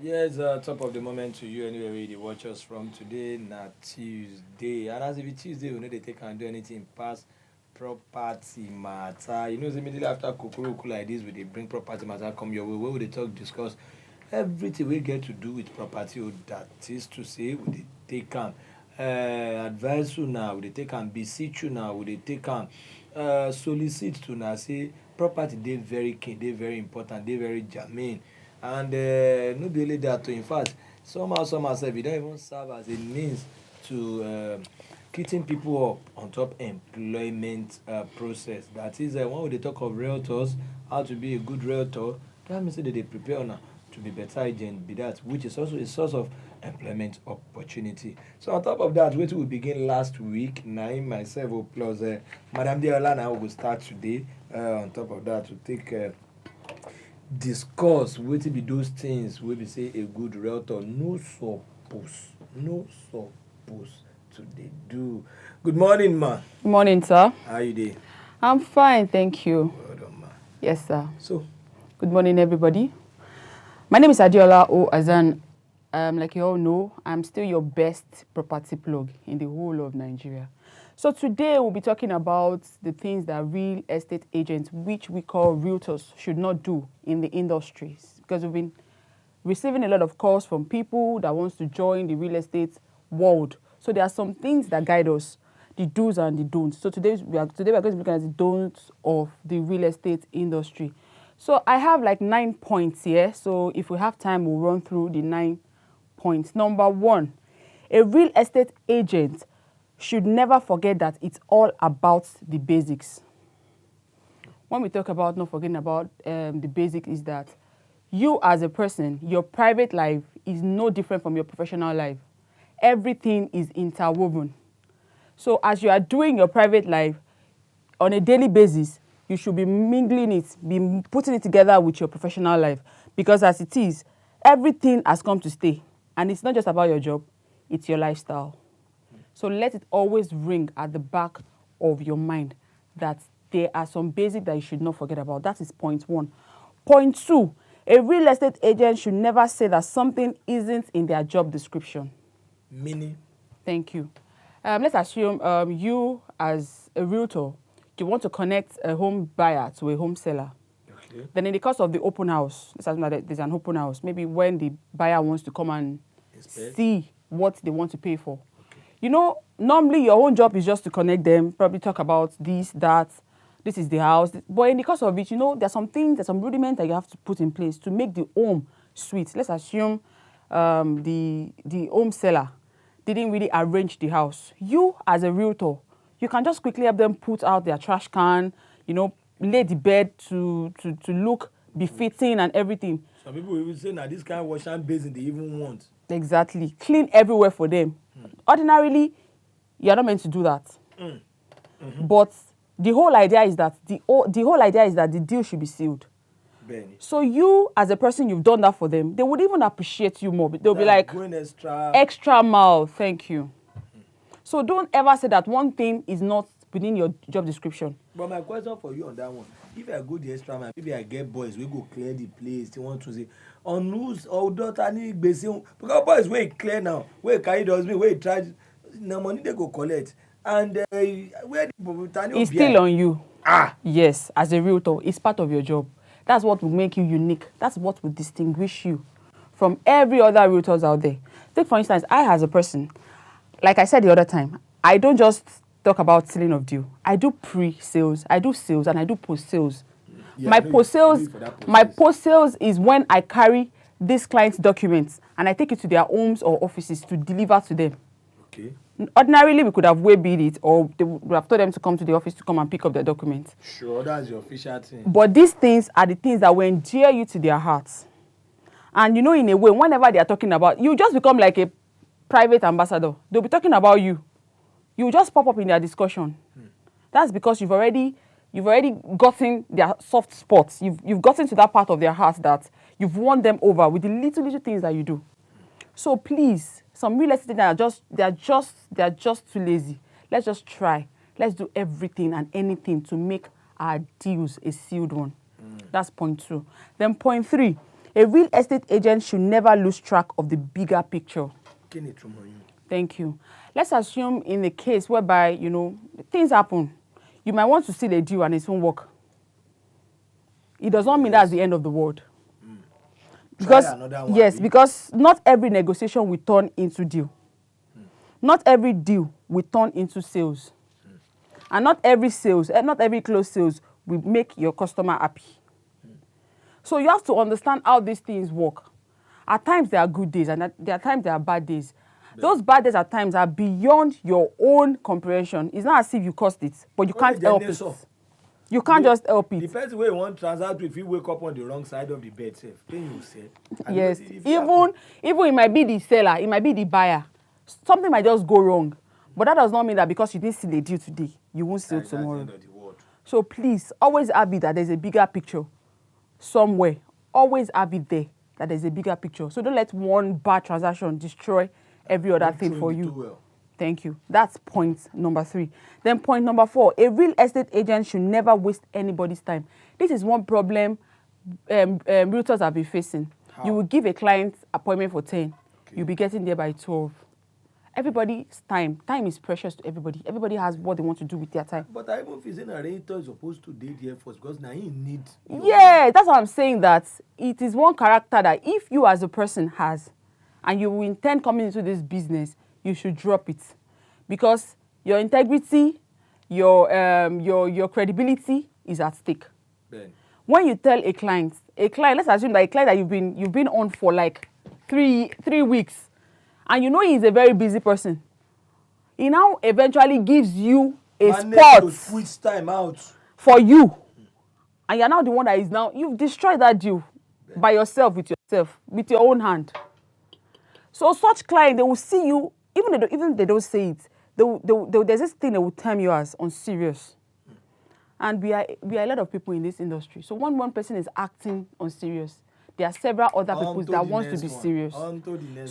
Yes, top of the moment to you anyway, where you watch us from today, na Tuesday. And as if it's Tuesday, we know they can't do anything past property matter. You know, immediately after Kukuruku like this, we they bring property matter come your way, where would they talk, discuss everything we get to do with property, or that is to say, we they take on advise you now, we they take on beseech you now, we they take on solicit to now say property they very key, they very important, they very germane. And no be only that too. In fact, somehow sef e don even serve as a means to keeping people up on top employment process. That is, when we dey talk of realtors, how to be a good realtor, that means say dem dey prepare una to be better agent be that, which is also a source of employment opportunity. So on top of that, wetin we begin last week, na im myself plus Madam Deola na we go start today. On top of that, to take discuss wetin be those things wey be say a good realtor no suppose to dey do. Good morning, ma. Good morning, sir. How you dey? I'm fine, thank you. Well done, ma. Yes, sir. So, good morning, everybody. My name is Adiola O Azan. Like you all know, I'm still your best property plug in the whole of Nigeria. So today we'll be talking about the things that real estate agents, which we call realtors, should not do in the industries. Because we've been receiving a lot of calls from people that wants to join the real estate world. So there are some things that guide us, the do's and the don'ts. So today we are going to be looking at the don'ts of the real estate industry. So I have like 9 points here. So if we have time, we'll run through the 9 points. Number 1, a real estate agent should never forget that it's all about the basics. When we talk about not forgetting about the basics, is that you as a person, your private life is no different from your professional life. Everything is interwoven. So as you are doing your private life on a daily basis, you should be mingling it, be putting it together with your professional life. Because as it is, everything has come to stay. And it's not just about your job, it's your lifestyle. So let it always ring at the back of your mind that there are some basics that you should not forget about. That is point 1. Point 2, a real estate agent should never say that something isn't in their job description. Meaning? Thank you. Let's assume you as a realtor, you want to connect a home buyer to a home seller. Okay. Then in the course of the open house, let's assume that there's an open house, maybe when the buyer wants to come and see what they want to pay for. You know, normally your own job is just to connect them, probably talk about this, that, this is the house. But in the course of it, you know, there's some things, there's some rudiments that you have to put in place to make the home sweet. Let's assume the home seller didn't really arrange the house. You, as a realtor, you can just quickly help them put out their trash can, you know, lay the bed to look befitting and everything. Some people will say, now this kind of wash and basin they even want. Exactly. Clean everywhere for them. Ordinarily, you're not meant to do that. But the whole idea is that the deal should be sealed. Benny. So you, as a person, you've done that for them. They would even appreciate you more. They'll be like, going extra mile, thank you. So don't ever say that one thing is not within your job description. But my question for you on that one, if I go the extra mile, maybe I get boys, we go clear the place, they want to say, on who's or daughter need because boys wey clear now, wey carry dustbin, wey try, na money they go collect. And where the it's still on you. Yes, as a realtor, it's part of your job. That's what will make you unique. That's what will distinguish you from every other realtors out there. Take for instance, I as a person, like I said the other time, I don't just talk about sealing of deal. I do pre-sales, I do sales, and I do post-sales. Yeah, my post-sales is when I carry these clients' documents and I take it to their homes or offices to deliver to them. Okay. Ordinarily, we could have way-bid it, or they would have told them to come to the office to come and pick up their documents. Sure, that's your official thing. But these things are the things that will endear you to their hearts. And you know, in a way, whenever they are talking about, you just become like a private ambassador. They'll be talking about you. You just pop up in their discussion. That's because you've already gotten their soft spots. You've gotten to that part of their heart that you've won them over with the little things that you do. So please, some real estate agents they're just too lazy. Let's just try. Let's do everything and anything to make our deals a sealed one. That's point 2. Then point 3, A real estate agent should never lose track of the bigger picture. Thank you. Let's assume in a case whereby, you know, things happen. You might want to see the deal and it won't work. It does not mean that's the end of the world. Because, yes, because not every negotiation will turn into deal. Not every deal will turn into sales. And not every sales, not every closed sales will make your customer happy. So you have to understand how these things work. At times there are good days and there are times there are bad days. Those bad days at times are beyond your own comprehension. It's not as if you caused it, but you can't help it. You can't just help it. Depends where you want to transact if you wake up on the wrong side of the bed, safe. Then you say. Yes. Even it might be the seller, it might be the buyer. Something might just go wrong. But that does not mean that because you didn't seal a deal today, you won't seal tomorrow. So please, always have it that there's a bigger picture somewhere. Always have it there that there's a bigger picture. So don't let one bad transaction destroy every other thing for you. Thank you. That's point number 3. Then point number 4, a real estate agent should never waste anybody's time. This is one problem realtors have been facing. How? You will give a client appointment for 10. Okay. You'll be getting there by 12. Everybody's time is precious to everybody. Everybody has what they want to do with their time. But I even feel an realtor is supposed to date there first because now he needs. Yeah, that's what I'm saying, that it is one character that if you as a person has and you intend coming into this business, you should drop it, because your integrity, your credibility is at stake. Ben. When you tell a client, let's assume that a client that you've been on for like three weeks, and you know he's a very busy person, he now eventually gives you a spot to switch time out for you, and you're now the one that is now, you've destroyed that deal by yourself, with your own hand. So such client, they will see you. Even if they don't say it, there's this thing they will term you as unserious. And we are a lot of people in this industry. So when one person is acting unserious, there are several other people that want to be serious.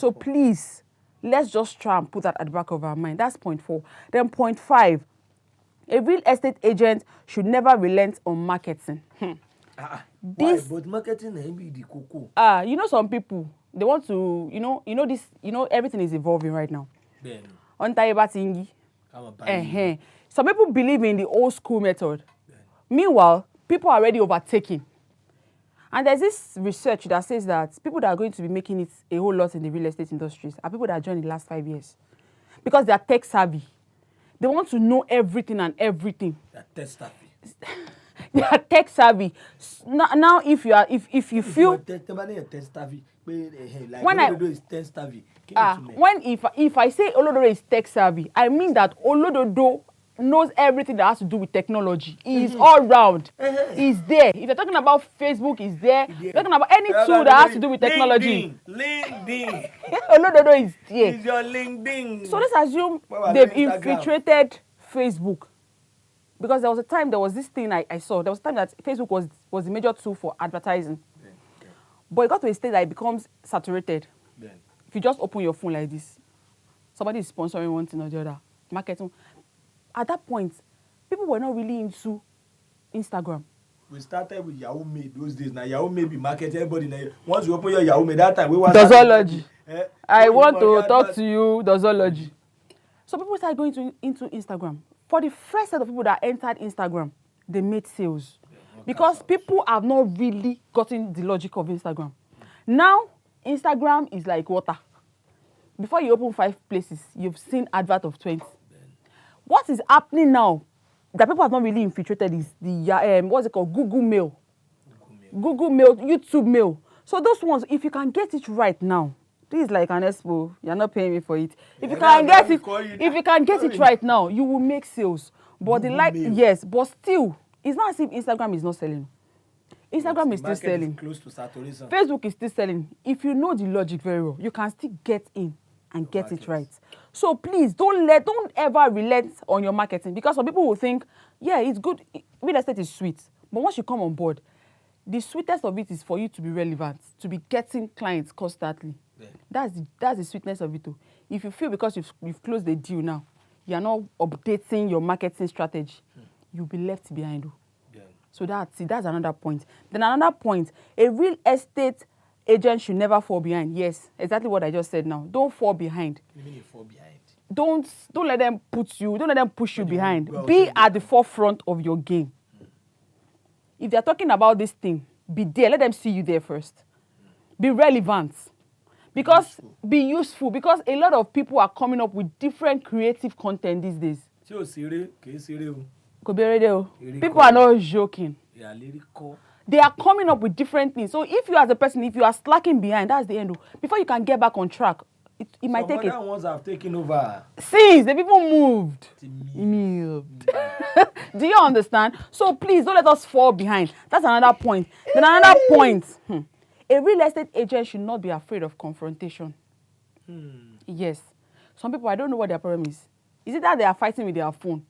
So please, let's just try and put that at the back of our mind. That's point 4. Then point 5, a real estate agent should never relent on marketing. Why? But marketing ain't be the cocoa. You know, some people, they want to, everything is evolving right now. Some people believe in the old school method. Meanwhile, people are already overtaking. And there's this research that says that people that are going to be making it a whole lot in the real estate industries are people that joined in the last 5 years. Because they are tech savvy. They want to know everything and everything. They are tech savvy. They are tech savvy. Now if you feel if I say Olododo is tech savvy, I mean that Olododo knows everything that has to do with technology. He is all round. He's there. If you're talking about Facebook, he's there. If you're talking about any tool that has to do with technology, LinkedIn. Olododo is there. Is your LinkedIn. So let's assume they've infiltrated Facebook. Because there was this thing I saw. There was a time that Facebook was the major tool for advertising. But it got to a stage that it becomes saturated. If you just open your phone like this, somebody is sponsoring one thing or the other, marketing. At that point, people were not really into Instagram. We started with Yahoo Mail those days. Now Yahoo Mail be marketing everybody. Now, once you open your Yahoo Mail, that time we want Dozology. I want to talk to you, Dozology. So people started going into Instagram. For the first set of people that entered Instagram, they made sales. Because people have not really gotten the logic of Instagram. Now, Instagram is like water. Before you open 5 places, you've seen advert of 20. What is happening now that people have not really infiltrated is the, what's it called, Google Mail. Google Mail, YouTube Mail. So those ones, if you can get it right now, this is like an expo. You're not paying me for it. If you can get it right now, you will make sales. But but still, it's not as if Instagram is not selling. Instagram is still selling. Close to saturation. Facebook is still selling. If you know the logic very well, you can still get in and get it right. So please don't ever relent on your marketing, because some people will think, yeah, it's good. Real estate is sweet, but once you come on board, the sweetest of it is for you to be relevant, to be getting clients constantly. Yeah. That's the sweetness of it too. If you feel because you've closed the deal now, you are not updating your marketing strategy, you'll be left behind. Yeah. So that's another point. Then another point, a real estate agents should never fall behind. Yes, exactly what I just said now. Don't fall behind. You mean you fall behind? Don't let them don't let them push you behind. Be at the forefront of your game. If they're talking about this thing, be there. Let them see you there first. Be relevant. Because be useful. Because a lot of people are coming up with different creative content these days. People are not joking. They are coming up with different things. So if you as a person, if you are slacking behind, that's the end. Before you can get back on track, it might take it. Some other ones have taken over. Since the people moved. Do you understand? So please don't let us fall behind. That's another point. Then another point. A real estate agent should not be afraid of confrontation. Yes. Some people, I don't know what their problem is. Is it that they are fighting with their phone?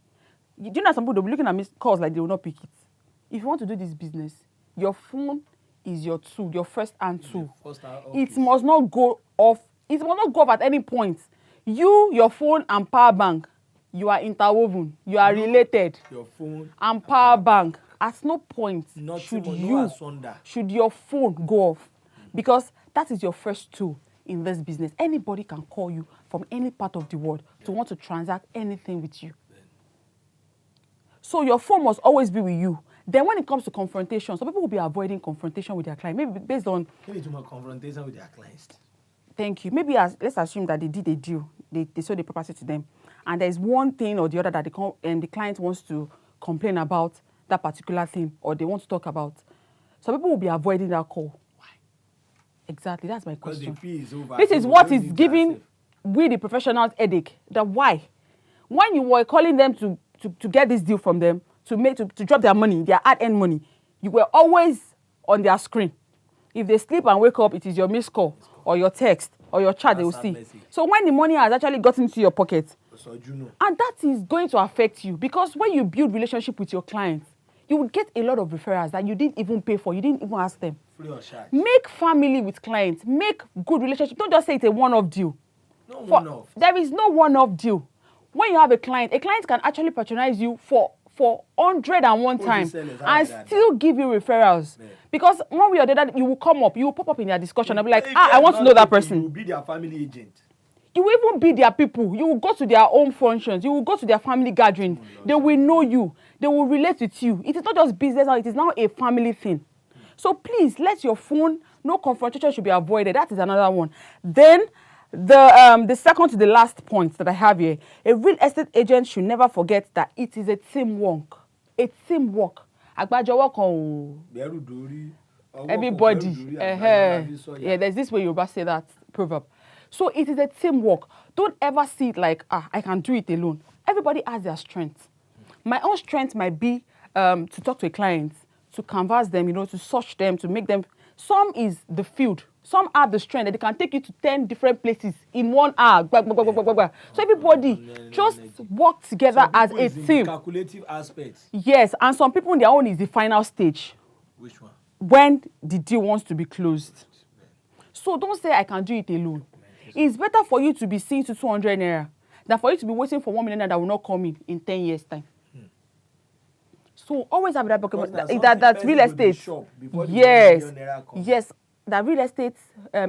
Do you know some people, they'll be looking at missed calls like they will not pick it. If you want to do this business, your phone is your tool, your first hand tool. It must not go off. It must not go off at any point. You, your phone, and power bank, you are interwoven. You are related. Your phone and power bank. At no point should your phone go off, because that is your first tool in this business. Anybody can call you from any part of the world to want to transact anything with you. So your phone must always be with you. Then when it comes to confrontation, some people will be avoiding confrontation with their client, maybe based on... Maybe too much confrontation with their clients. Thank you. Maybe let's assume that they did a deal. They sold the property to them. And there's one thing or the other that the client wants to complain about that particular thing, or they want to talk about. Some people will be avoiding that call. Why? Exactly. That's my question. This is what is giving we the professionals headache. That why? When you were calling them to get this deal from them, to drop their money, their hard-earned money, you were always on their screen. If they sleep and wake up, it is your missed call or your text or your chat they will see. So when the money has actually gotten into your pocket, and that is going to affect you, because when you build relationship with your clients, you will get a lot of referrals that you didn't even pay for, you didn't even ask them. Free or charge. Make family with clients, make good relationship. Don't just say it's a one-off deal. No one-off. There is no one-off deal. When you have a client can actually patronize you for 101 times and still give you referrals. Yeah. Because one way or the other, you will come up, you will pop up in their discussion and be like, I want to know that person. You will be their family agent. You will even be their people. You will go to their own functions. You will go to their family gathering. They will know you. They will relate with you. It is not just business now, it is now a family thing. So please, let your phone, no confrontation should be avoided. That is another one. Then, the second to the last point that I have here, a real estate agent should never forget that it is a teamwork. A teamwork. Everybody. Yeah, there's this way Yoruba say that proverb. So it is a teamwork. Don't ever see it like, I can do it alone. Everybody has their strengths. My own strength might be to talk to a client, to canvas them, to search them, to make them. Some is the field. Some have the strength that they can take you to 10 different places in 1 hour. So everybody just work together as a team. Calculative aspects. Yes, and some people in their own is the final stage. Which one? When the deal wants to be closed. So don't say I can do it alone. It's better for you to be seeing to 200 naira than for you to be waiting for 1 million naira that will not come in 10 years' time. So always have that document that real estate. Yes, yes, that real estate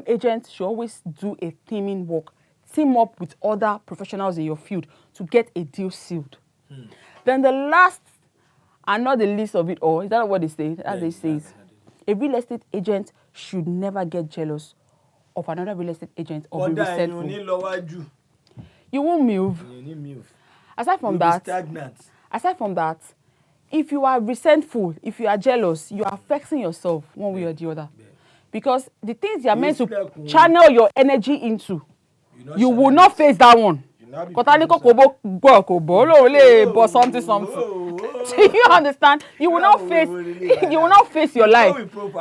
agents should always do a teaming work, team up with other professionals in your field to get a deal sealed. Then the last and not the least of it all, is that what they say? As they say, a real estate agent should never get jealous of another real estate agent or be resentful. You won't move. Aside from that, if you are resentful, if you are jealous, you are affecting yourself one way or the other. Because the things you are meant to channel your energy into, you will not face that one. Do you understand? You will not face your life. You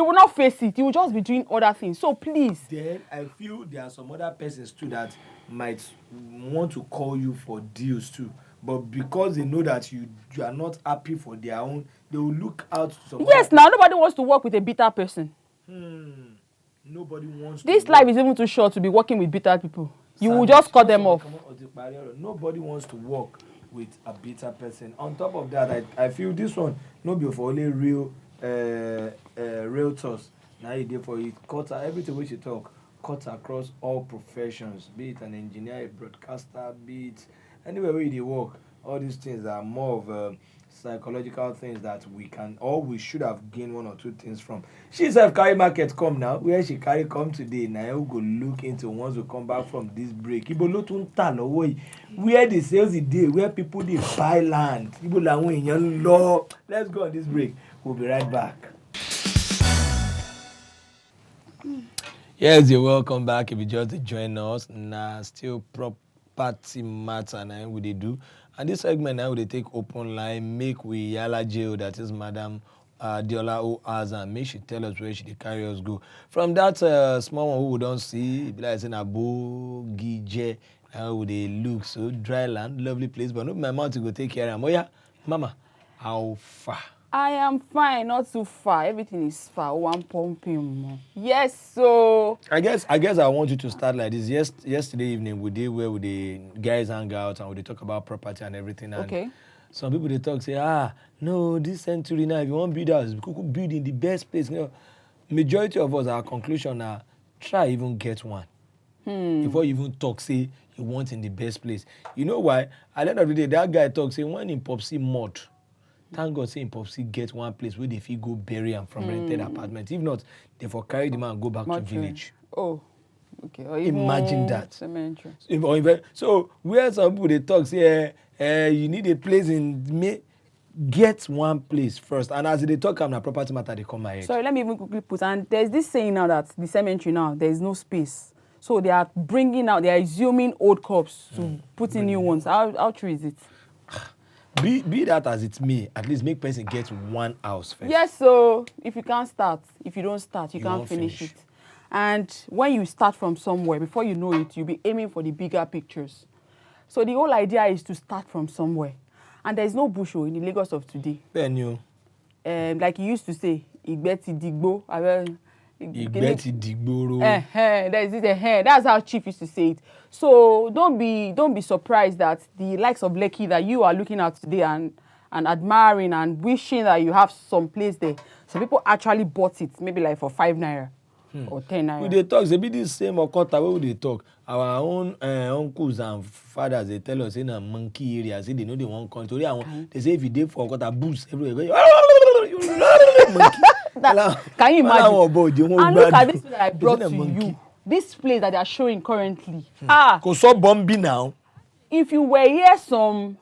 will not face it. You will just be doing other things. So please. Then I feel there are some other persons too that might want to call you for deals too. But because they know that you are not happy for their own, they will look out to someone. Yes, now nobody wants to work with a bitter person. Nobody wants this life is even too short to be working with bitter people. You will just cut them off. Nobody wants to work with a bitter person. On top of that, I feel this one not be for only real realtors. Now you there for it. Cut everything we should talk. Cut across all professions, be it an engineer, a broadcaster, be it anywhere where you work. All these things are more of psychological things that we can or we should have gained one or two things from. She self carry market come now. Where she carry come today, now we go look into once we come back from this break. Ibo lo tun ta lọ́wọ́ yìí. Where the sales is dey, where people dey buy land. Ibo làwọn èèyàn lọ. Let's go on this break. We'll be right back. Yes, you're welcome back. If you just join us, now still property matter now we dey do. And this segment now we take open line, make we yala jail, that is Madam Diola O Azan. Make she tell us where she dey carry us go. From that small one who we don't see, it be like saying Abo Gije, now we dey look so dry land, lovely place, but no my mouth to go take care of them. Oh yeah, Mama, how far? I am fine, not too far. Everything is far. Oh, I'm pumping. Yes, so I guess I want you to start like this. Yesterday evening we did where the guys hang out and we talk about property and everything. And okay. some people they talk say, no, this century now if you want to build house, you could build in the best place. You know, majority of us our conclusion are try even get one. Before you even talk, say you want in the best place. You know why? At the end of the day, that guy talk say when in Popsy mod. Thank God say in Popsy get one place where they feel go bury him from rented apartment. If not, they for carry the man and go back to village. Oh, okay. Or imagine that. Cemetery. So where some people they talk say you need a place in get one place first. And as they talk on a property matter, they come ahead. Sorry, let me even quickly put. And there's this saying now that the cemetery now there is no space. So they are bringing out, they are assuming old corpses to put in new ones. How true is it? Be that as it may, at least make person get one house first. Yes, so if you can't start, if you don't start, you can't finish it. And when you start from somewhere, before you know it, you'll be aiming for the bigger pictures. So the whole idea is to start from somewhere. And there's no bush in the Lagos of today. Ben you. Like you used to say, Igbeti Digbo. Igbeti Digboro. That's how Chief used to say it. So don't be surprised that the likes of Lekki that you are looking at today and admiring and wishing that you have some place there. Some people actually bought it, maybe like for 5 naira or 10 naira. We they talk, they be the same Okota where they talk. Our own uncles and fathers they tell us in a monkey area, say they know they want country. They say if you did for Okota, boost everywhere. Can you imagine? And look at this place that I brought to you. This place that they are showing currently. Because so bumpy now. If you were here some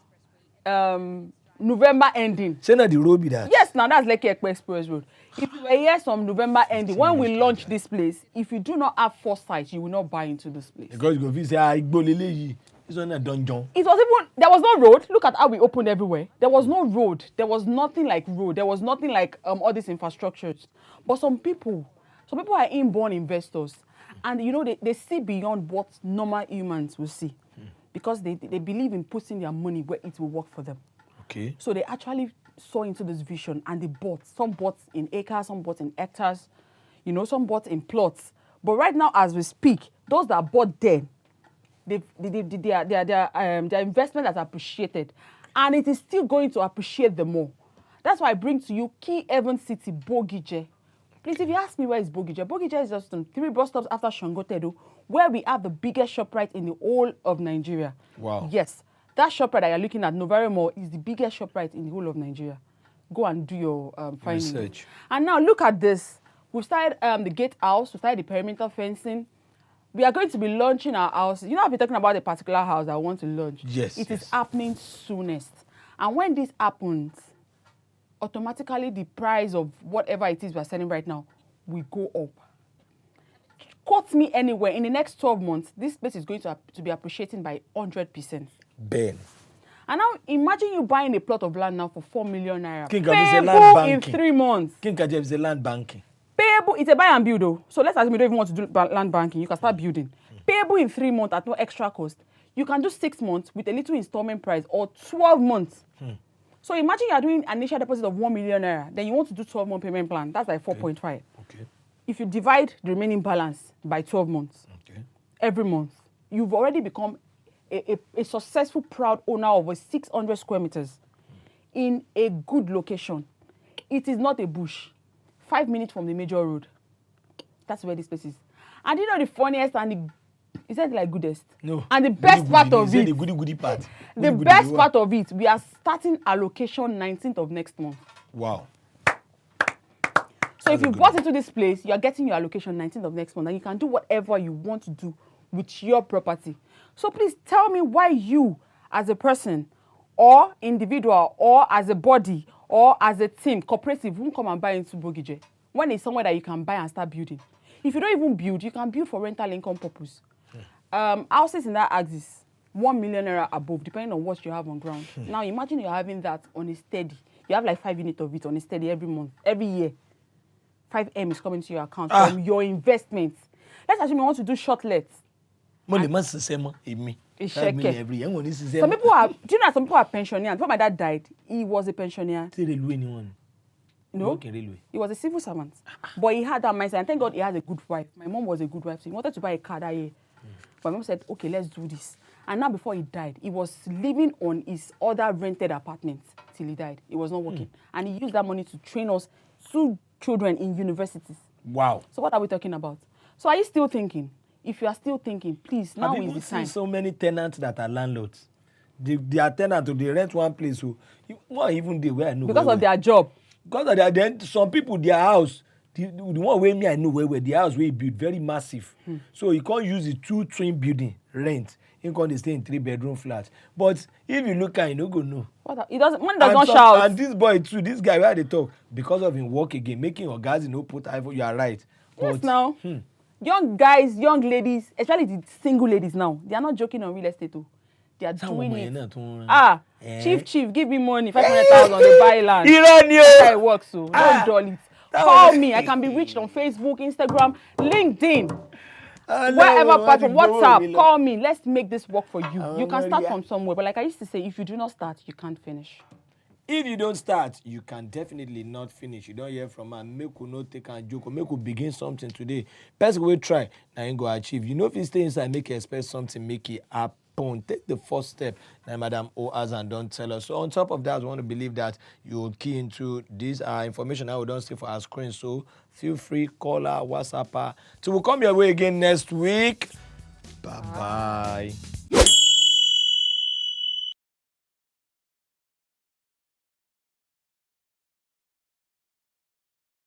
November ending. Say not the road be that. Yes, now that's Lekki Ekpe Express Road. If you were here some November ending, when we launch this place, if you do not have foresight, you will not buy into this place. Because you go say, Igbolele, it's on a dungeon. It was even, there was no road. Look at how we opened everywhere. There was no road. There was nothing like road. There was nothing like all these infrastructures. But some people are inborn investors. And you know, they see beyond what normal humans will see. Because they believe in putting their money where it will work for them. Okay. So they actually saw into this vision and they bought. Some bought in acres, some bought in hectares, you know, some bought in plots. But right now, as we speak, those that bought there, their investment has appreciated. And it is still going to appreciate them more. That's why I bring to you Key Haven City, Bogije. Please, if you ask me where is Bogije, Bogije is just on 3 bus stops after Shangotedo, where we have the biggest ShopRite in the whole of Nigeria. Wow. Yes. That ShopRite that you're looking at, Novare Mall, is the biggest ShopRite in the whole of Nigeria. Go and do your finding. Research. And now look at this. We've started the gatehouse, we've started the perimeter fencing. We are going to be launching our house. You know, I've been talking about a particular house that I want to launch. Yes. It is happening soonest. And when this happens, automatically the price of whatever it is we're selling right now will go up. Quote me anywhere, in the next 12 months, this place is going to be appreciating by 100%. Ben. And now imagine you buying a plot of land now for 4 million naira. King Kaji is a land Payable banking. in 3 months. King Kaji is a land banking. Payable, it's a buy and build though. So let's assume you don't even want to do land banking. You can start building. Payable in 3 months at no extra cost. You can do 6 months with a little installment price or 12 months. So imagine you are doing an initial deposit of 1 million naira. Then you want to do 12-month payment plan. That's like 4.5. Okay. If you divide the remaining balance by 12 months, every month, you've already become a successful, proud owner of a 600 square meters in a good location. It is not a bush. 5 minutes from the major road. That's where this place is. And you know the funniest and is that like goodest? No. And the best part of it. The goody part. The best part of it, we are starting allocation 19th of next month. Wow. So if you bought into this place, you are getting your allocation 19th of next month, and you can do whatever you want to do with your property. So please tell me why you, as a person, or individual, or as a body, or as a team, cooperative, won't come and buy into Bogije when it's somewhere that you can buy and start building. If you don't even build, you can build for rental income purpose. Houses in that axis, 1 million naira above, depending on what you have on ground. Now imagine you're having that on a steady. You have like 5 units of it on a steady every month, every year. 5M is coming to your account from your investment. Let's assume you want to do short lets. Some people are, do you know that some people are pensioners? Before my dad died, he was a pensioner. No, he was a civil servant. But he had that mindset, and thank God he has a good wife. My mom was a good wife, so he wanted to buy a car that year. But my mom said, okay, let's do this. And now before he died, he was living on his other rented apartment till he died. He was not working. And he used that money to train us 2 children in universities. Wow. So what are we talking about? So are you still thinking? If you are still thinking, please, now is the time. So many tenants that are landlords. They are tenants, they rent one place. So not even they where I know. Because of their job. Because of their, then some people, their house, the one way me I know where the house we built very massive. So you can't use the 2 twin building rent. You can't stay in 3-bedroom flats. But if you look at it, you don't go know. He doesn't. One does not shout. And this boy too, this guy where they talk because of him work again, making your guys put iPhone. You are right. Yes, but, now. Young guys, young ladies, especially the single ladies now, they are not joking on real estate too. They are doing it. Chief, give me money, 500,000, they buy land. That's how it works, so don't dull it. Call me. I can be reached on Facebook, Instagram, LinkedIn, wherever platform, WhatsApp. Call me. Let's make this work for you. You can start from somewhere, but like I used to say, if you do not start, you can't finish. If you don't start, you can definitely not finish. You don't hear from man. Make you not take a joke or make you begin something today. Person will try, now you go achieve. You know if you stay inside, make you expect something, make it happen. Take the first step. Now, Madam O has and don't tell us. So on top of that, I want to believe that you will key into this information I will don't see for our screen. So feel free, call her, WhatsApp her. So we'll come your way again next week. Bye-bye.